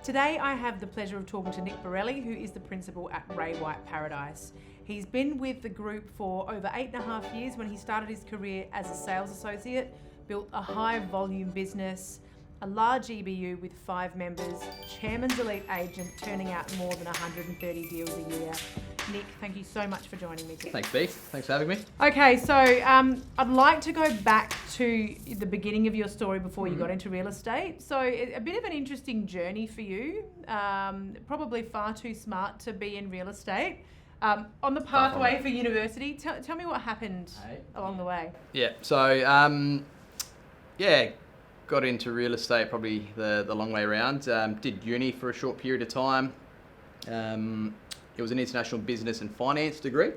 Today I have the pleasure of talking to Nick Borrelli, who is the principal at Ray White Paradise. He's been with the group for over 8.5 years when he started his career as a sales associate, built a high volume business, a large EBU with 5 members, chairman's elite agent, turning out more than 130 deals a year. Nick, thank you so much for joining me today. Thanks, Beef. Thanks for having me. Okay, so I'd like to go back to the beginning of your story before you got into real estate. So a bit of an interesting journey for you, probably far too smart to be in real estate. On the pathway for university, tell me what happened along the way. Yeah, so got into real estate probably the long way around. Did uni for a short period of time. It was an international business and finance degree.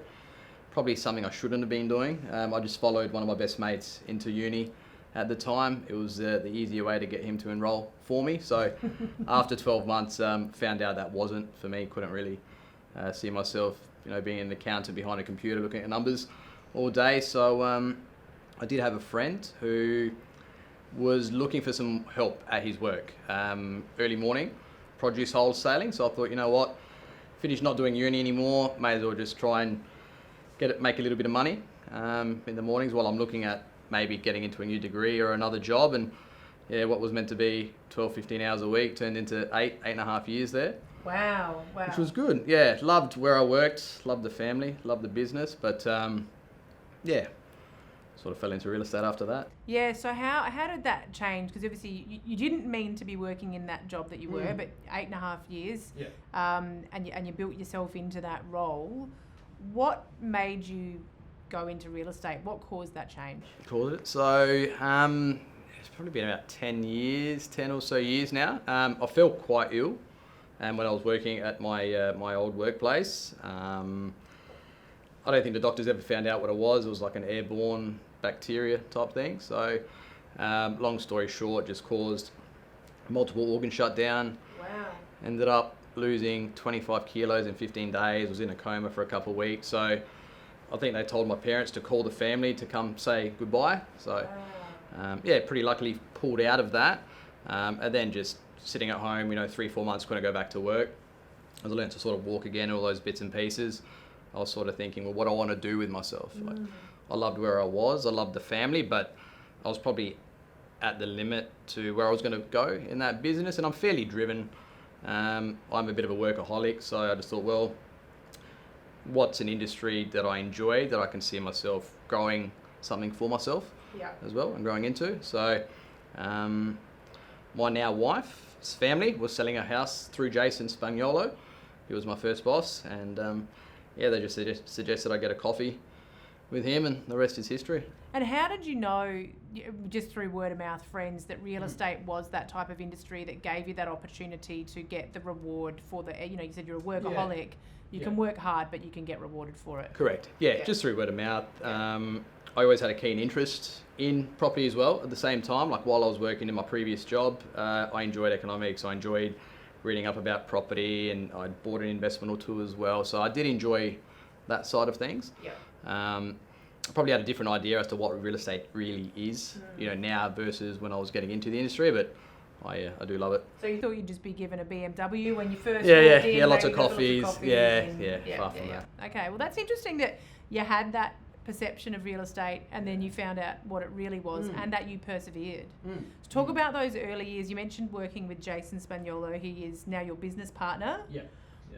Probably something I shouldn't have been doing. I just followed one of my best mates into uni at the time. It was the easier way to get him to enroll for me. So after 12 months, found out that wasn't for me. Couldn't really see myself, being an accountant behind a computer looking at numbers all day. So I did have a friend who was looking for some help at his work. Early morning, produce wholesaling. So I thought, you know what? Finished not doing uni anymore, may as well just try and make a little bit of money in the mornings while I'm looking at maybe getting into a new degree or another job. And what was meant to be 12, 15 hours a week turned into 8.5 years there. Wow. Which was good. Yeah, loved where I worked, loved the family, loved the business, but sort of fell into real estate after that. Yeah, so how did that change? Because obviously you didn't mean to be working in that job that you were, but 8.5 years, and you built yourself into that role. What made you go into real estate? What caused that change? So it's probably been about 10 or so years now. I felt quite ill when I was working at my old workplace. I don't think the doctors ever found out what it was. It was like an airborne bacteria type thing. So long story short, just caused multiple organ shutdown. Wow. Ended up losing 25 kilos in 15 days, was in a coma for a couple of weeks. So I think they told my parents to call the family to come say goodbye. So pretty luckily pulled out of that. And then just sitting at home, 3-4 months, couldn't go back to work. As I learned to sort of walk again, all those bits and pieces, I was sort of thinking, well, what do I want to do with myself? Like, I loved where I was, I loved the family, but I was probably at the limit to where I was going to go in that business, and I'm fairly driven. I'm a bit of a workaholic, so I just thought, well, what's an industry that I enjoy, that I can see myself growing something for myself as well and growing into? So my now wife's family was selling a house through Jason Spagnuolo. He was my first boss, and they just suggested I get a coffee with him, and the rest is history. And how did you know, just through word of mouth, friends, that real estate was that type of industry that gave you that opportunity to get the reward for the, you said you're a workaholic, you can work hard, but you can get rewarded for it. Correct. Yeah, just through word of mouth. I always had a keen interest in property as well at the same time. Like while I was working in my previous job, I enjoyed economics. I enjoyed reading up about property, and I bought an investment or two as well. So I did enjoy that side of things. I probably had a different idea as to what real estate really is, now versus when I was getting into the industry, but I do love it. So you thought you'd just be given a BMW when you first walked in? Lots of coffees. Far from that. Okay, well that's interesting that you had that perception of real estate and then you found out what it really was and that you persevered. So talk about those early years. You mentioned working with Jason Spagnuolo. He is now your business partner.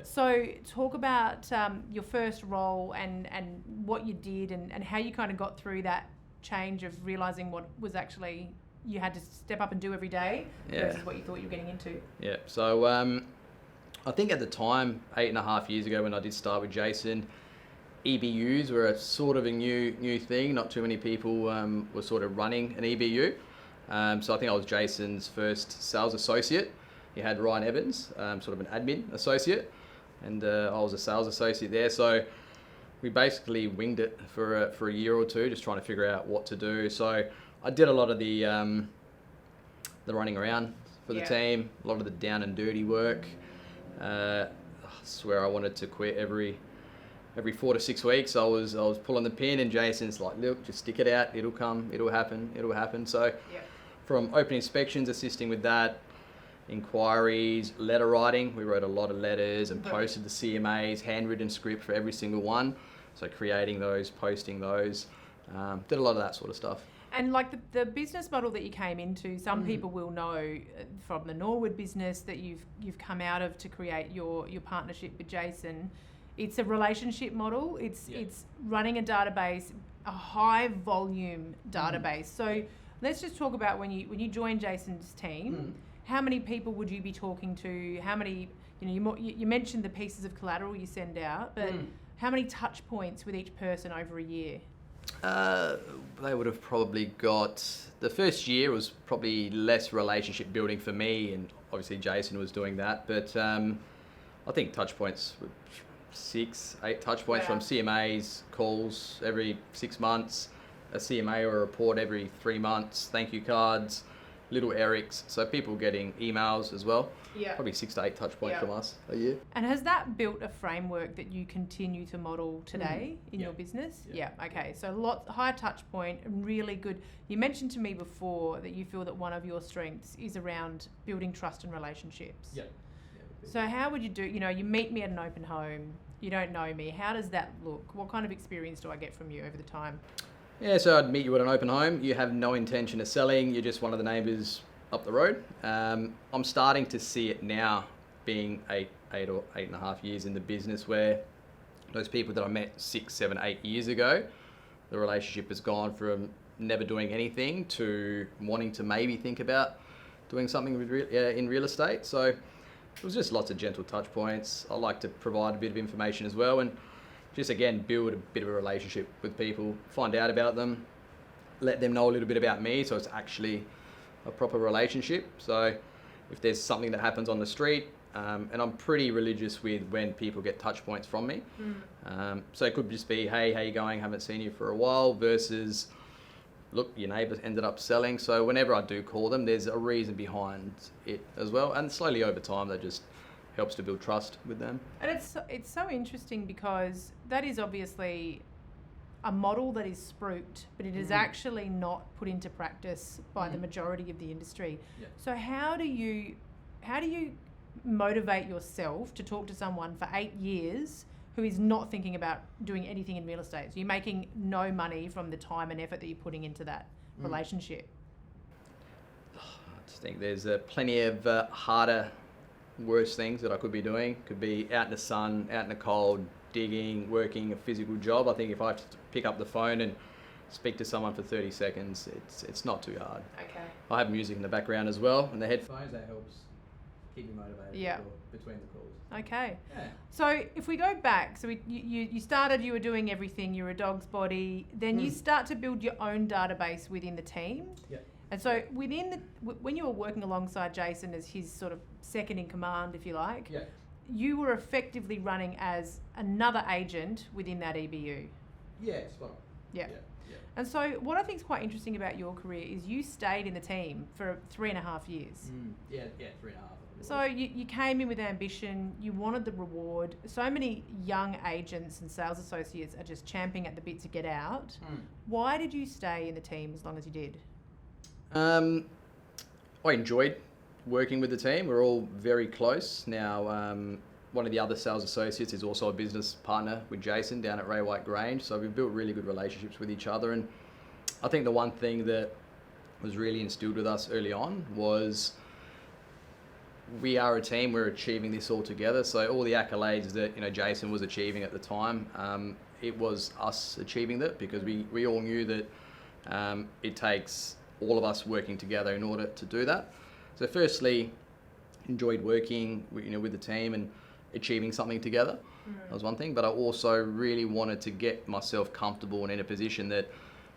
So talk about your first role and what you did and how you kind of got through that change of realising what was actually you had to step up and do every day versus what you thought you were getting into. Yeah, so I think at the time, 8.5 years ago when I did start with Jason, EBUs were a sort of a new thing. Not too many people were sort of running an EBU. So I think I was Jason's first sales associate. He had Ryan Evans, sort of an admin associate, and I was a sales associate there. So we basically winged it for a year or two, just trying to figure out what to do. So I did a lot of the running around for the team, a lot of the down and dirty work. I swear I wanted to quit every 4 to 6 weeks. I was pulling the pin, and Jason's like, look, just stick it out. It'll come. It'll happen. So from open inspections, assisting with that, inquiries, letter writing. We wrote a lot of letters and posted the CMAs, handwritten script for every single one. So creating those, posting those, did a lot of that sort of stuff. And like the business model that you came into, some people will know from the Norwood business that you've come out of to create your partnership with Jason. It's a relationship model. It's running a database, a high volume database. So let's just talk about when you joined Jason's team. How many people would you be talking to? How many? You mentioned the pieces of collateral you send out, but how many touch points with each person over a year? They would have probably got, the first year was probably less relationship building for me, and obviously Jason was doing that, but I think touch points were 6, 8 touch points from CMAs, calls every 6 months, a CMA or a report every 3 months, thank you cards, little Erics, so people getting emails as well. Probably 6 to 8 touch points from us a year. And has that built a framework that you continue to model today in your business? Okay. So high touch point, really good. You mentioned to me before that you feel that one of your strengths is around building trust and relationships. So how would you do, you meet me at an open home, you don't know me, how does that look? What kind of experience do I get from you over the time? Yeah, so I'd meet you at an open home. You have no intention of selling. You're just one of the neighbours up the road. I'm starting to see it now, being 8 or 8.5 years in the business, where those people that I met 6, 7, 8 years ago, the relationship has gone from never doing anything to wanting to maybe think about doing something with in real estate. So it was just lots of gentle touch points. I like to provide a bit of information as well, and just again build a bit of a relationship with people, find out about them, let them know a little bit about me, so it's actually a proper relationship. So if there's something that happens on the street, and I'm pretty religious with when people get touch points from me. So it could just be, hey, how you going? Haven't seen you for a while, versus, look, your neighbour ended up selling. So whenever I do call them, there's a reason behind it as well. And slowly over time, that just helps to build trust with them. And it's so interesting because that is obviously a model that is spruiked, but it is actually not put into practice by the majority of the industry. So how do you motivate yourself to talk to someone for 8 years who is not thinking about doing anything in real estate? So you're making no money from the time and effort that you're putting into that relationship. I just think there's plenty of harder, worse things that I could be doing. Could be out in the sun, out in the cold, digging, working a physical job. I think if I have to pick up the phone and speak to someone for 30 seconds, it's not too hard. Okay. I have music in the background as well, and the headphones, that helps keep me motivated between the calls. Okay. Yeah. So if we go back, so you started, you were doing everything, you were a dog's body, then you start to build your own database within the team. And so when you were working alongside Jason as his sort of second in command, if you like, you were effectively running as another agent within that EBU. Spot on. Yeah. And so what I think is quite interesting about your career is you stayed in the team for 3.5 years. 3.5. So you came in with ambition, you wanted the reward. So many young agents and sales associates are just champing at the bit to get out. Why did you stay in the team as long as you did? I enjoyed working with the team. We're all very close. Now, one of the other sales associates is also a business partner with Jason down at Ray White Grange. So we've built really good relationships with each other. And I think the one thing that was really instilled with us early on was we are a team, we're achieving this all together. So all the accolades that Jason was achieving at the time, it was us achieving that, because we all knew that it takes all of us working together in order to do that. So firstly, enjoyed working with the team and achieving something together. That was one thing, but I also really wanted to get myself comfortable and in a position that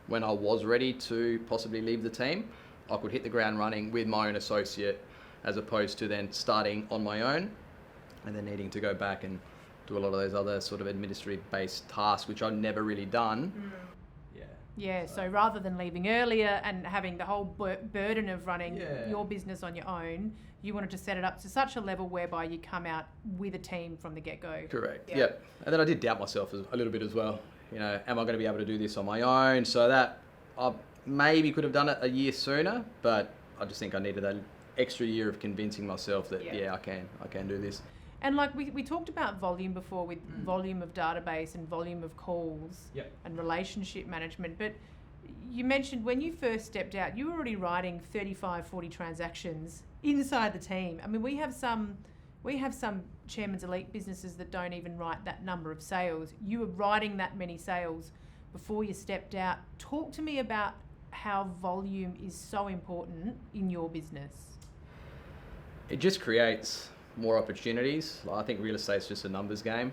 when I was ready to possibly leave the team, I could hit the ground running with my own associate, as opposed to then starting on my own and then needing to go back and do a lot of those other sort of administrative based tasks, which I've never really done. Yeah, so rather than leaving earlier and having the whole burden of running your business on your own, you wanted to set it up to such a level whereby you come out with a team from the get-go. Correct, yep. And then I did doubt myself a little bit as well. Am I going to be able to do this on my own? So that I maybe could have done it a year sooner, but I just think I needed a extra year of convincing myself that I can do this. And like we talked about volume before, with volume of database and volume of calls and relationship management, but you mentioned when you first stepped out, you were already writing 35, 40 transactions inside the team. I mean, we have some Chairman's Elite businesses that don't even write that number of sales. You were writing that many sales before you stepped out. Talk to me about how volume is so important in your business. It just creates more opportunities. I think real estate's just a numbers game.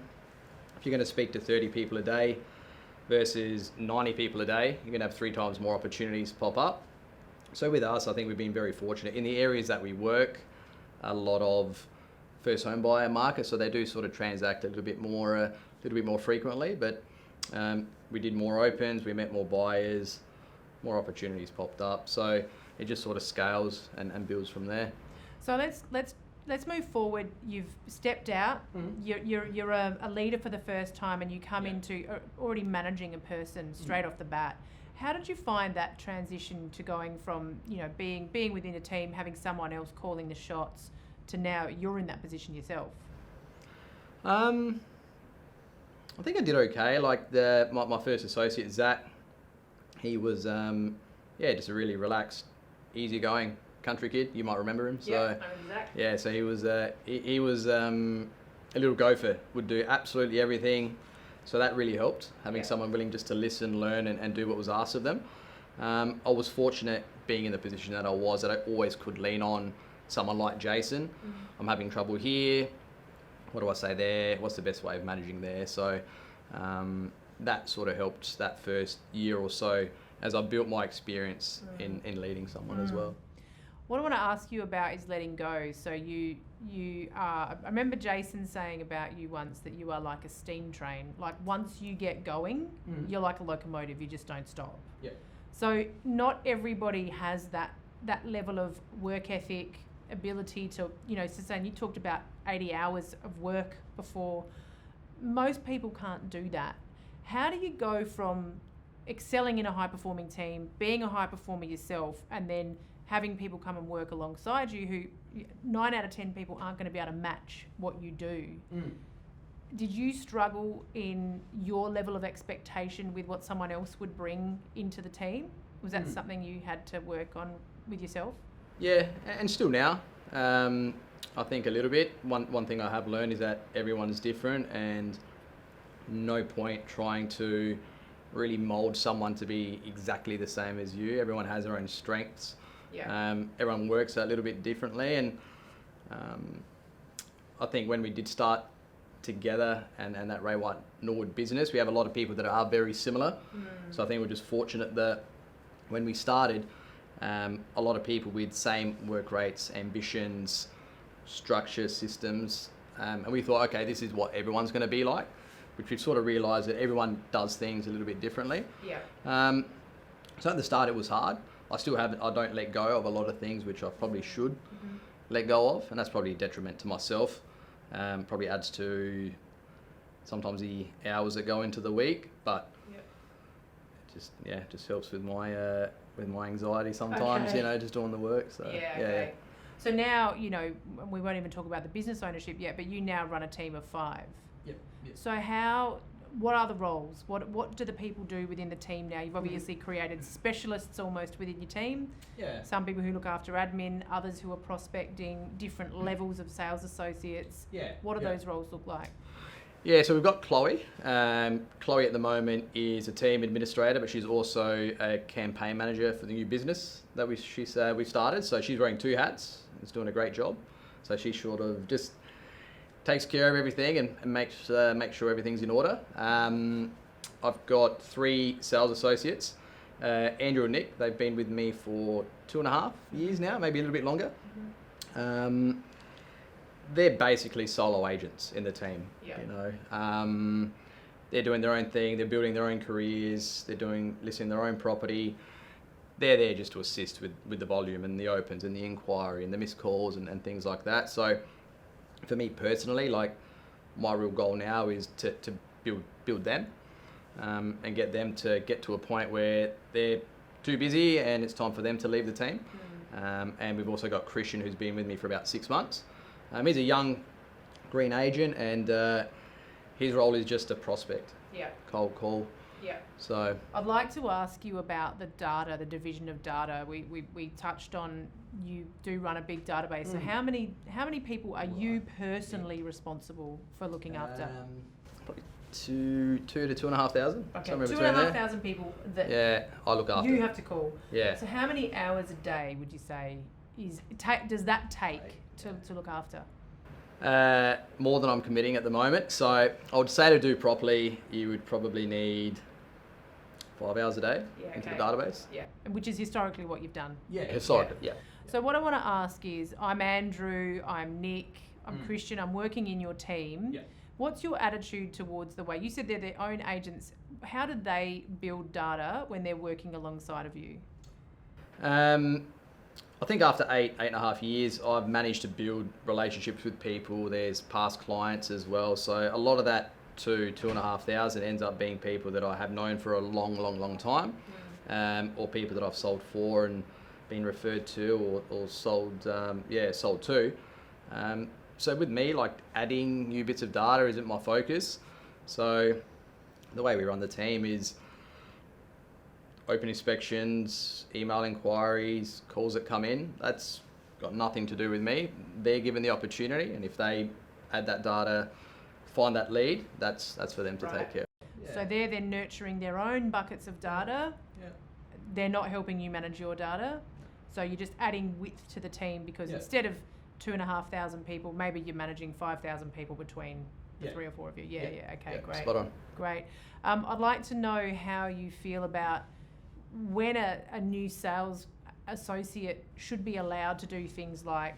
If you're going to speak to 30 people a day versus 90 people a day, you're going to have 3 times more opportunities pop up. So with us, I think we've been very fortunate. In the areas that we work, a lot of first home buyer market, so they do sort of transact a little bit more frequently, but we did more opens, we met more buyers, more opportunities popped up. So it just sort of scales and builds from there. So let's move forward. You've stepped out. You're a leader for the first time, and you come into already managing a person straight off the bat. How did you find that transition to going from being within a team, having someone else calling the shots, to now you're in that position yourself? I think I did okay. Like my first associate, Zach, he was just a really relaxed, easygoing country kid. You might remember him. So so he was a little gopher, would do absolutely everything. So that really helped, having someone willing just to listen, learn, and do what was asked of them. I was fortunate being in the position that I was, that I always could lean on someone like Jason. I'm having trouble here. What do I say there? What's the best way of managing there? So that sort of helped that first year or so as I built my experience in leading someone as well. What I want to ask you about is letting go. So you are, I remember Jason saying about you once that you are like a steam train. Like once you get going, you're like a locomotive, you just don't stop. Yeah. So not everybody has that level of work ethic, ability to, Suzanne, you talked about 80 hours of work before. Most people can't do that. How do you go from excelling in a high performing team, being a high performer yourself, and then having people come and work alongside you who 9 out of 10 people aren't going to be able to match what you do? Did you struggle in your level of expectation with what someone else would bring into the team? Was that something you had to work on with yourself? Yeah, and still now. I think a little bit. One thing I have learned is that everyone is different, and no point trying to really mold someone to be exactly the same as you. Everyone has their own strengths. Everyone works a little bit differently, and I think when we did start together and that Ray White Norwood business, we have a lot of people that are very similar. So I think we're just fortunate that when we started, a lot of people with same work rates, ambitions, structure, systems, and we thought, okay, this is what everyone's going to be like, which we've sort of realised that everyone does things a little bit differently. So at the start it was hard. I don't let go of a lot of things which I probably should let go of, and that's probably a detriment to myself. Probably adds to sometimes the hours that go into the week, but it just helps with my anxiety sometimes, just doing the work. So So now, we won't even talk about the business ownership yet, but you now run a team of 5. So what are the roles? What do the people do within the team now? You've obviously created specialists almost within your team. Some people who look after admin, others who are prospecting, different levels of sales associates. What do those roles look like? So we've got Chloe. Chloe at the moment is a team administrator, but she's also a campaign manager for the new business that we've started. So she's wearing 2 hats. It's doing a great job. So she sort of just takes care of everything and makes sure everything's in order. I've got 3 sales associates. Andrew and Nick, they've been with me for 2.5 years now, maybe a little bit longer. They're basically solo agents in the team. They're doing their own thing, they're building their own careers, they're listing their own property. They're there just to assist with the volume and the opens and the inquiry and the missed calls and things like that. So for me personally, like my real goal now is to build them and get them to get to a point where they're too busy and it's time for them to leave the team. And we've also got Christian, who's been with me for about 6 months. He's a young green agent, and his role is just a prospect. Yeah. Cold call. Yeah. So I'd like to ask you about the data, the division of data. We touched on you do run a big database. So how many people are you personally responsible for looking after? Probably two to 2,500. Okay, Somewhere between 2,500 people that Yeah, I look after. you have to call. Yeah. So how many hours a day would you say does that take to look after? More than I'm committing at the moment. So I would say to do properly, you would probably need 5 hours a day into the database. Yeah, which is historically what you've done. Yeah, historically, yeah. So what I want to ask is, I'm Andrew, I'm Nick, I'm Christian, I'm working in your team. Yeah. What's your attitude towards the way, you said they're their own agents, how do they build data when they're working alongside of you? I think after eight and a half years, I've managed to build relationships with people. There's past clients as well. So a lot of that 2,500 ends up being people that I have known for a long time, or people that I've sold for and been referred to or sold, sold to. So with me, like adding new bits of data isn't my focus. So the way we run the team is open inspections, email inquiries, calls that come in. That's got nothing to do with me. They're given the opportunity, and if they add that data, find that lead, that's for them to take care of. Yeah. So they're then nurturing their own buckets of data. Yeah. They're not helping you manage your data. So you're just adding width to the team, because instead of 2,500 people, maybe you're managing 5,000 people between the 3 or 4 of you. Okay, great. Spot on. Great. I'd like to know how you feel about when a new sales associate should be allowed to do things like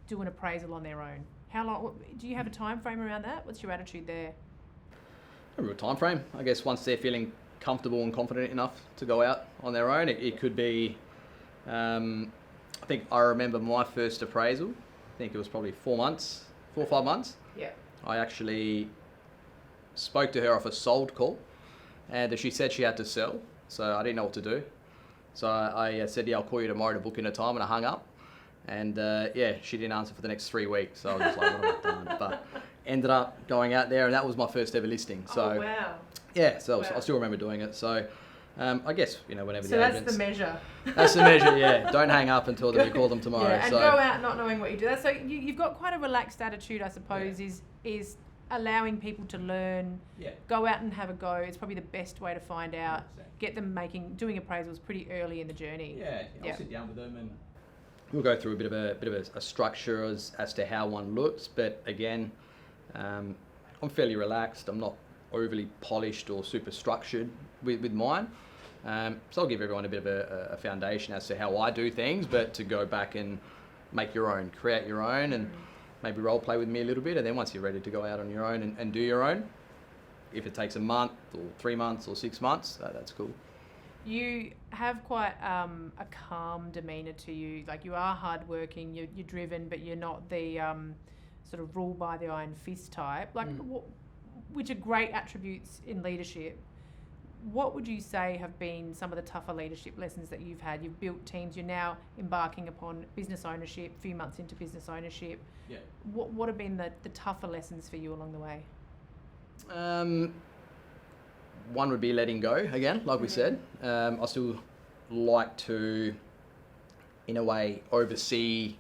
do an appraisal on their own. How long? Do you have a time frame around that? What's your attitude there? A real time frame. I guess once they're feeling comfortable and confident enough to go out on their own, it could be. I think I remember my first appraisal. I think it was probably 4 or 5 months. Yeah. I actually spoke to her off a sold call, and she said she had to sell, so I didn't know what to do. So I said, I'll call you tomorrow to book in a time, and I hung up. And she didn't answer for the next 3 weeks, so I was just like, what have I done? But ended up going out there, and that was my first ever listing. So oh, wow. Yeah, so wow. I still remember doing it. So I guess, whenever so the that's agents... the measure. That's the measure, yeah. Don't hang up until you call them tomorrow. Yeah, and go out not knowing what you do. So you've got quite a relaxed attitude, I suppose, is allowing people to learn, go out and have a go. It's probably the best way to find out, get them doing appraisals pretty early in the journey. I'll sit down with them and we'll go through a bit of a structure as to how one looks. But again, I'm fairly relaxed. I'm not overly polished or super structured with mine. So I'll give everyone a bit of a foundation as to how I do things, but to go back and make your own, create your own, and maybe role play with me a little bit. And then once you're ready to go out on your own and do your own, if it takes a month or 3 months or 6 months, that's cool. You have quite a calm demeanour to you. Like, you are hardworking, you're driven, but you're not the sort of rule by the iron fist type. Like, which are great attributes in leadership. What would you say have been some of the tougher leadership lessons that you've had? You've built teams, you're now embarking upon business ownership, a few months into business ownership. Yeah. What have been the tougher lessons for you along the way? One would be letting go, again, like we said. I still like to, in a way, oversee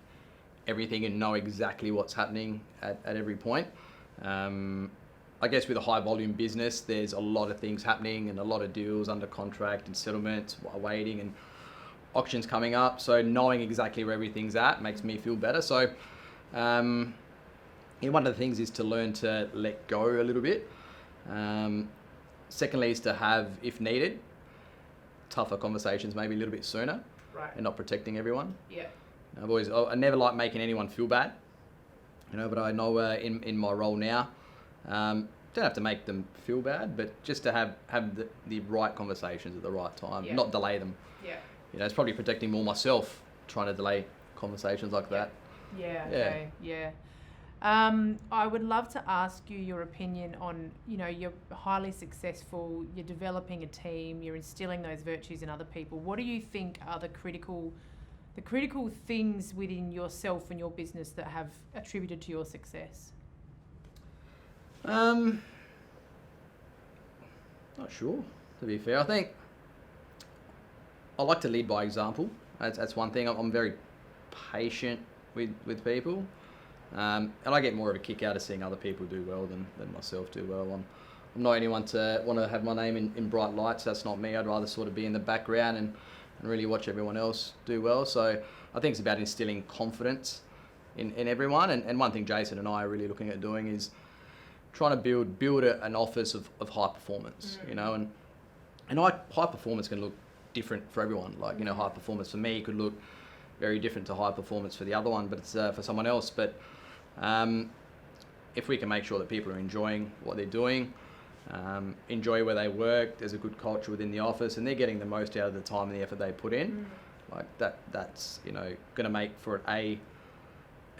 everything and know exactly what's happening at every point. I guess with a high volume business, there's a lot of things happening and a lot of deals under contract and settlements waiting and auctions coming up. So knowing exactly where everything's at makes me feel better. So one of the things is to learn to let go a little bit. Secondly is to have, if needed, tougher conversations maybe a little bit sooner, and not protecting everyone. Yeah. I never like making anyone feel bad, but I know in my role now, don't have to make them feel bad, but just to have the right conversations at the right time, not delay them. Yeah. It's probably protecting more myself trying to delay conversations like that. Yeah. Okay. Yeah. I would love to ask you your opinion on, you're highly successful, you're developing a team, you're instilling those virtues in other people. What do you think are the critical the critical things within yourself and your business that have attributed to your success? Not sure, to be fair. I think I like to lead by example. That's one thing. I'm very patient with people. And I get more of a kick out of seeing other people do well than myself do well. I'm not anyone to want to have my name in bright lights. That's not me. I'd rather sort of be in the background and really watch everyone else do well. So I think it's about instilling confidence in everyone. And one thing Jason and I are really looking at doing is trying to build an office of high performance, you know, and high performance can look different for everyone. Like, you know, high performance for me could look very different to high performance for the other one, but it's for someone else. But if we can make sure that people are enjoying what they're doing, enjoy where they work, there's a good culture within the office, and they're getting the most out of the time and the effort they put in, like that's, you know, going to make for an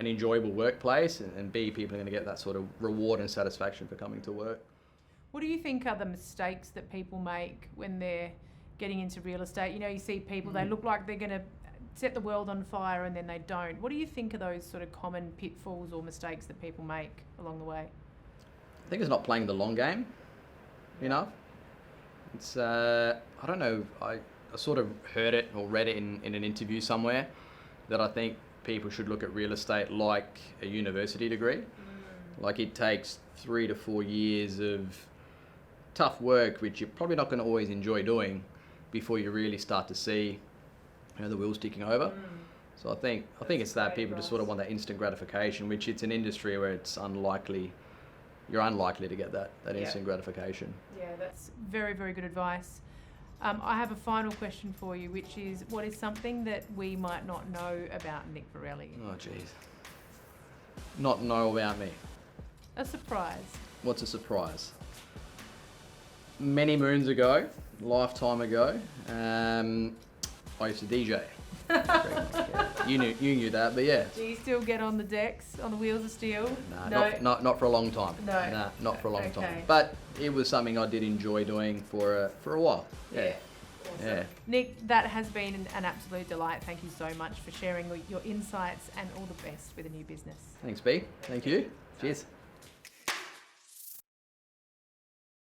enjoyable workplace, and B, people are going to get that sort of reward and satisfaction for coming to work. What do you think are the mistakes that people make when they're getting into real estate? You know, you see people, they look like they're going to set the world on fire and then they don't. What do you think are those sort of common pitfalls or mistakes that people make along the way? I think it's not playing the long game enough. It's, I don't know, I sort of heard it or read it in an interview somewhere that I think people should look at real estate like a university degree. Like, it takes 3 to 4 years of tough work, which you're probably not going to always enjoy doing, before you really start to see, you know, the wheels ticking over. So I think it's that people just sort of want that instant gratification, which it's an industry where it's you're unlikely to get that instant gratification. Yeah, that's very, very good advice. I have a final question for you, which is, what is something that we might not know about Nick Borrelli? Oh, jeez. Not know about me. A surprise. What's a surprise? Many moons ago, lifetime ago, I used to DJ. You knew that, but yeah. Do you still get on the decks, on the wheels of steel? No. Not for a long time. No. Nah, not for a long time. But it was something I did enjoy doing for a while. Yeah. Awesome. Yeah. Nick, that has been an absolute delight. Thank you so much for sharing your insights, and all the best with a new business. Thanks, B. Thank you. Cheers.